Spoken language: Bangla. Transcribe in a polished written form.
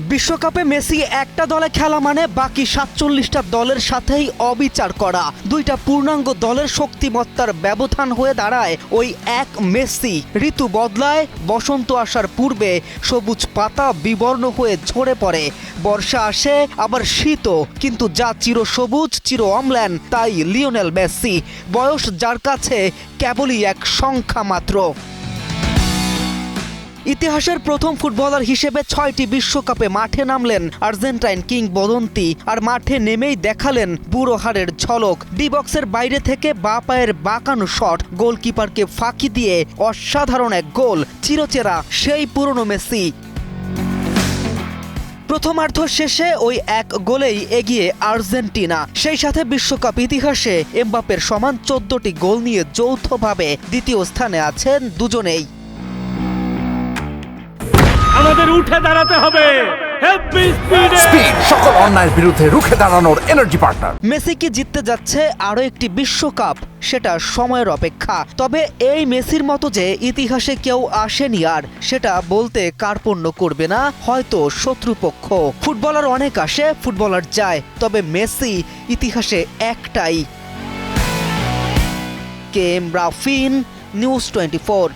বিশ্বকাপে মেসি একটা দলে খেলা মানে বাকি ৪৭টা দলের সাথেই অবিচার করা। দুইটা পূর্ণাঙ্গ দলের শক্তিমত্তার ব্যবধান হয়ে দাঁড়ায় ওই এক মেসি। ঋতু বদলায়, বসন্ত আসার পূর্বে সবুজ পাতা বিবর্ণ হয়ে ঝরে পড়ে, বর্ষা আসে আবার শীতও, কিন্তু যা চিরসবুজ চির অম্লান তাই লিওনেল মেসি। বয়স যার কাছে কেবলই এক সংখ্যা মাত্র। ইতিহাসের প্রথম ফুটবলার হিসেবে ৬টি বিশ্বকাপে মাঠে নামলেন আর্জেন্টাইন কিংবদন্তি, আর মাঠে নেমেই দেখালেন বুড়ো হাড়ের ঝলক। ডি বক্সের বাইরে থেকে বাঁ পায়ের বাঁকানো শট, গোলকিপারকে ফাঁকি দিয়ে অসাধারণ এক গোল। চিরচেরা সেই পুরনো মেসি। প্রথমার্ধ শেষে ওই এক গোলেই এগিয়ে আর্জেন্টিনা। সেই সাথে বিশ্বকাপ ইতিহাসে এমবাপ্পের সমান ১৪টি গোল নিয়ে যৌথভাবে দ্বিতীয় স্থানে আছেন দুজনেই। আমাদের উঠে দাঁড়াতে হবে। স্পিড, সকল অন্যায়ের বিরুদ্ধে রুখে দাঁড়ানোর এনার্জি পার্টনার। মেসি কি জিততে যাচ্ছে আরও একটি বিশ্বকাপ? সেটা সময়ের অপেক্ষা। তবে এই মেসির মতো যে ইতিহাসে কেউ আসেনি আর, সেটা বলতে কার্পণ্য করবে না হয়তো শত্রুপক্ষ। ফুটবলার অনেক আসে, ফুটবলার যায়, তবে মেসি ইতিহাসে একটাই। কে এম রাফিন, নিউজ 24।